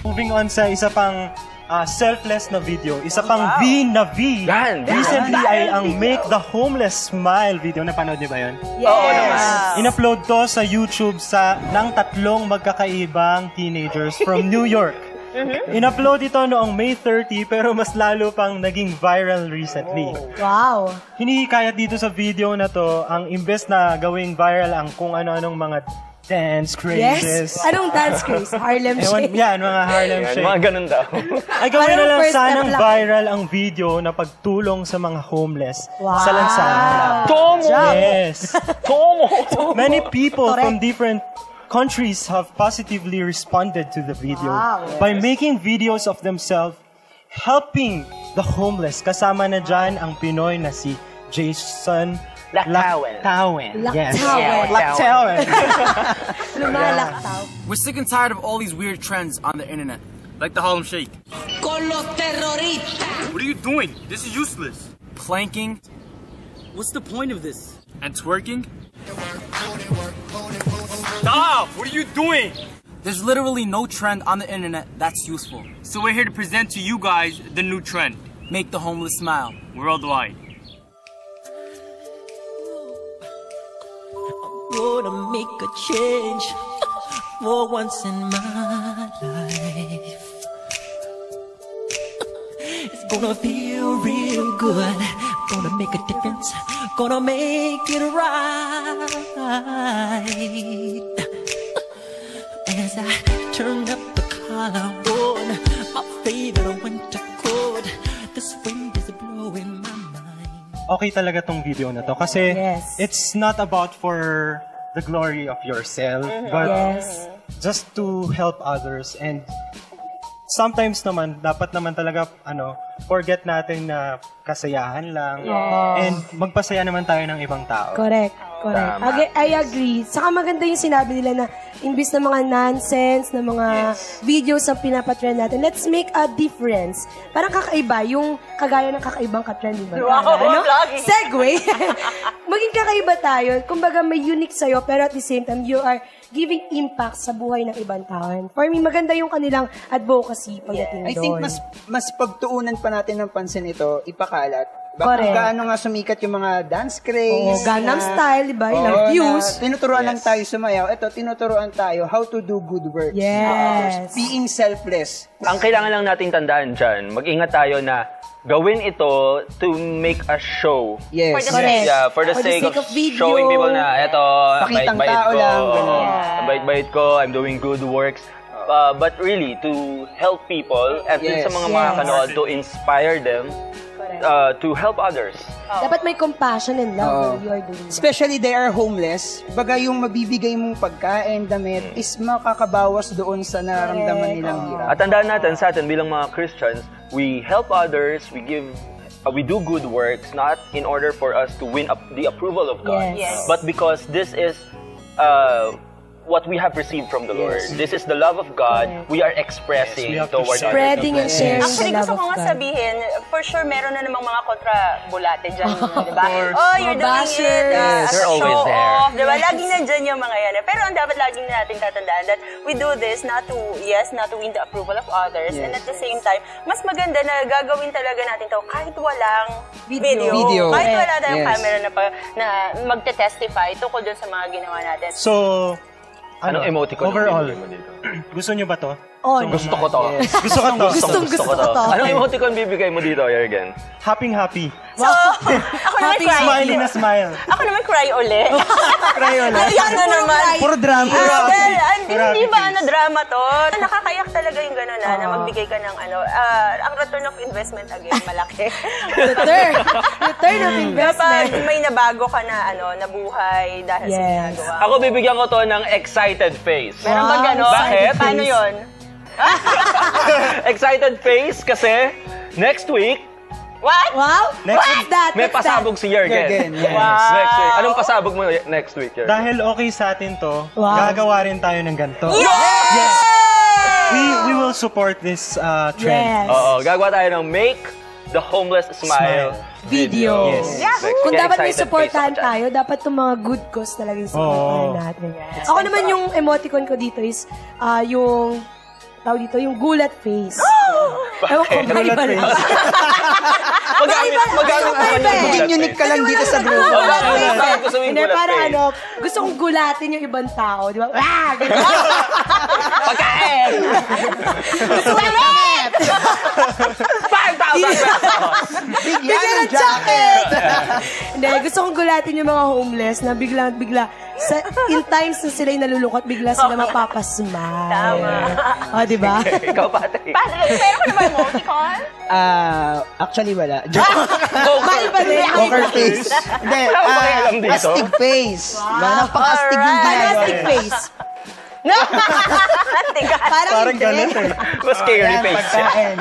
moving on sa isa pang selfless na video. Isa pang V na V. Recently ay ang Make the Homeless Smile video. Napanood niyo ba yun? Yes! In-upload to sa YouTube ng 3 magkakaibang teenagers from New York. In-upload ito noong May 30 pero mas lalo pang naging viral recently. Wow! Hinihikayat dito sa video na to, ang imbes na gawing viral ang kung ano-anong mga dance crazes. Yes? Anong dance craze? Harlem Shake? Yan, mga Harlem Shake. Mga ganun daw. Ay gawin na lang sanang viral ang video na pagtulong sa mga homeless sa lansangan. Tomo! Yes! Tomo! Many people from different countries have positively responded to the video by making videos of themselves helping the homeless. Kasama na dyan ang Pinoy na si Jason Lactawen. Yes. Lactawen. Lumalaktaw. We're sick and tired of all these weird trends on the internet, like the Harlem Shake. Con los terroristas. What are you doing? This is useless. Planking. What's the point of this? And twerking? Stop! What are you doing? There's literally no trend on the internet that's useful. So we're here to present to you guys the new trend. Make the homeless smile. Worldwide. Gonna make a change for once in my life. It's gonna feel real good. Gonna make a difference. Gonna make it right. As I turn up the collar on my favorite winter coat, this wind is blowing my mind. Okay talaga tong video na to kasi it's not about for the glory of yourself, but just to help others. And sometimes naman, dapat naman talaga, forget natin na kasayahan lang. And magpasaya naman tayo ng ibang tao. Correct. I agree. Saka maganda yung sinabi nila na imbis na mga nonsense, na mga videos ang pinapatrend natin, let's make a difference. Parang kakaiba, yung kagaya ng kakaibang katrend, diba? Wow, Segway! Maging kakaiba tayo. Kumbaga may unique sa'yo, pero at the same time, you are giving impact sa buhay ng ibang tao. And for me, maganda yung kanilang advocacy pagdating doon. I think mas pagtuunan pa natin ng pansin ito, ipakalat. Baka gaano nga sumikat yung mga dance craze. Gangnam Style, diba? Ilang views. Tinuturuan lang tayo sumayaw. Ito, tinuturuan tayo how to do good work. Yes. Being selfless. Ang kailangan lang nating tandaan dyan, mag-ingat tayo na gawin ito to make a show. Yes. For the sake of showing people na, eto, bait-bait ko, I'm doing good works. But really, to help people, at least sa mga makakanood, to inspire them, to help others. Dapat may compassion and love when you are doing that. Especially they are homeless. Baga yung mabibigay mong pagkain, damit, is makakabawas doon sa nararamdaman nilang hirap. At tandaan natin sa atin bilang mga Christians, we help others, we do good works, not in order for us to win the approval of God, but because this is what we have received from the Lord. This is the love of God we are expressing towards spreading and sharing Actually, the love gusto of ko nga God. sabihin, for sure, meron na namang mga kontra-bulate dyan, di ba? Oh, you're doing it as a show-off, di ba? Laging nandyan yung mga yan. Pero ang dapat laging natin tatandaan that we do this not to win the approval of others, and at the same time, mas maganda na gagawin talaga natin to kahit walang video. Kahit wala tayong camera na magte-testify tungkol dun sa mga ginawa natin. So, anong emoticon overall, gusto nyo ba to? Gusto ko to. Gusto ko to. Gusto ko to. Anong emoticon bibigay mo dito, Jurgen? Happy. So, ako naman cry. Smiley na smile. Ako naman cry ulit. Cry ulit. Ayan na naman. Puro drama. Hindi ba drama to? Nakakayak talaga yung gano'n na magbigay ka ng ang return of investment again, malaki. Return of investment. Kapag may nabago ka na na buhay dahil sa ginagawa. Ako bibigyan ko to ng excited face. Meron ba gano'n? Bakit? Paano yun? Excited face kasi next week, What? Wow! What's that? may pasabog si Jurgen. Wow. Next week. Anong pasabog mo next week, Jurgen? Dahil okay sa atin to, gagawa rin tayo ng ganito. Yes! We will support this trend. Oo, gagawa tayo ng Make the Homeless Smile video. Yes. Kung dapat may supportahan tayo, dapat itong mga good cause talaga yung supportahan natin. Ako naman yung emoticon ko dito is yung tawag dito, yung gulat face. Ewan ko, iba rin. Maging unique ka lang dito sa group. Hindi, para gusto kong gulatin yung ibang tao, di ba? Pagkain! Gusto kong jacket! 5,000! Bigyan ng jacket! Hindi, gusto kong gulatin yung mga homeless na bigla, in times na sila yung nalulungkot, bigla sila mapapasmile. Tama. O, di ba? Ikaw, Patrick. Pero ko naman emoticon? Actually, wala. Mahal pa rin. Poker face. Hindi, alam dito. astig face. Napaka-astig yung Paano ginagawa. astig face? Parang ganun eh. Mas scary face. Pagkain.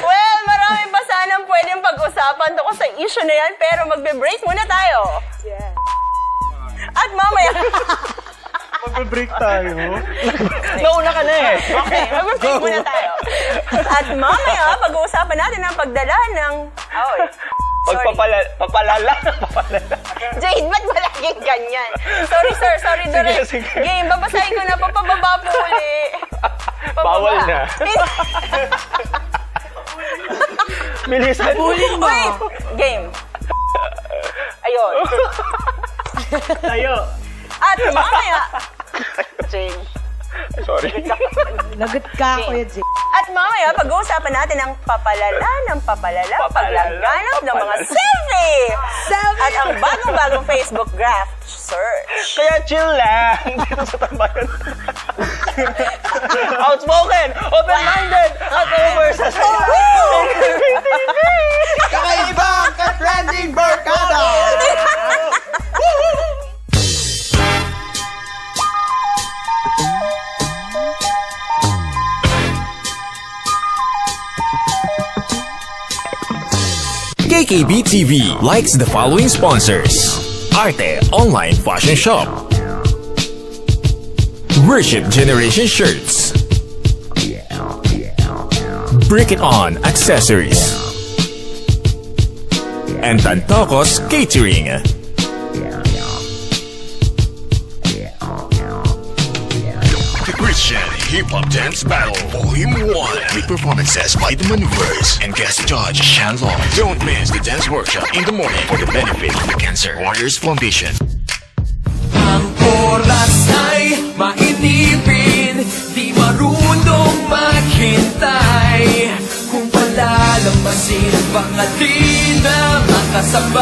Well, marami pa sanang pwedeng pag-usapan tungkol sa issue na yan, pero magbe-break muna tayo. Yeah. At mamaya... Magbe-break tayo. Nauna ka na eh. Okay, mag-break muna tayo. At mamaya, pag-uusapan natin ang pagdala ng... Papalala. Jade, ba't ba laging ganyan? Sorry, sir. Sorry, Direk. Sige. Game, babasahin ko na. Papababa po uli. Bawal na. Bilisan. Bulin mo. Wait! Game. Ayun. Tayo. At mamaya... Jade. Sorry. Lagot ka, Kuya Jay. At mamaya, pag-uusapan natin ang paglaganap ng mga selfie! At ang bagong-bagong Facebook graph search. Kaya chill lang. Dito sa tambayan. Outspoken, open-minded, at over-sasayaw. Kakaibang ka-trending barkada! KKB TV likes the following sponsors: Arte Online Fashion Shop, Worship Generation Shirts, Brick It On Accessories, and Tantocos Catering. The Christian Hip Hop Dance Battle Volume 1 with performances by The Maneuvers and guest judge Shan Long. Don't miss the dance workshop in the morning for the benefit of the Cancer Warriors Foundation. Ang oras ay mainipin, di marunong maghintay. Kung palalamasin baka di na makasabay.